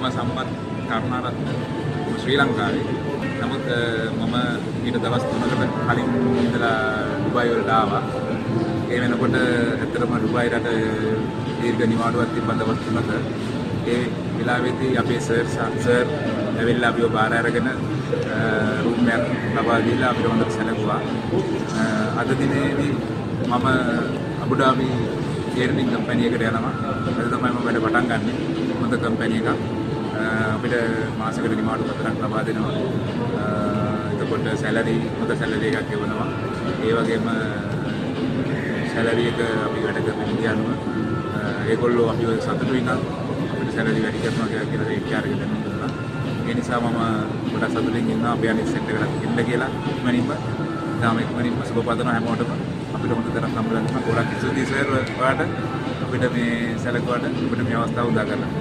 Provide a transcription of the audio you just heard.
මම සම්පත් කරුණාරත්න ශ්‍රී ලංකාවේ. නමුත් මම ඊට දවස් 3කට කලින් ඉඳලා ඩුබායි වලට ආවා. ඒ වෙනකොට ඇත්තටම ඩුබායි රට දීර්ඝ නිවාඩුවක් තිබ්බ දවස් 3ක. ඒ වෙලාවේදී අපේ සර් ඇවිල්ලා අපිව බාර අරගෙන රූම් එකක් ලබා දීලා අපිට හොඳට සැලකුවා. අද දිනේදී මම අබුඩාබි ට්‍රේනින් කම්පැනි එකට යනවා. අද තමයි මම වැඩ පටන් ගන්නෙ. හොඳ කම්පැනි එකක්. අපිට මාසෙකට නිවාඩු 4ක් ලබා දෙනවා. එතකොට සැලරි හොඳ සැලරි එකක් ගෙවනවා. ඒ වගේම සැලරි එක අපි වැඩ කරන විදිහ අනුව ඒගොල්ලෝ අපිව සතුටුයි නම් අපිට සැලරි වැඩි කරනවා කියලා විචාරක දෙන්නවා. ඒ නිසා මම ගොඩක් සතුටින් ඉන්නවා. අපි අනිත් සෙට් එකට ඉන්න කියලා ඉක්මනින්ම සුබ පතනවා හැමෝටම. අපිට හොඳ තරම් සම්බන්ධ වෙනවා. ගොඩක් ස්තුතියි සර් ඔයාලට අපිට මේ සැලකුවට අපිට මේ අවස්ථාව උදා කරලා.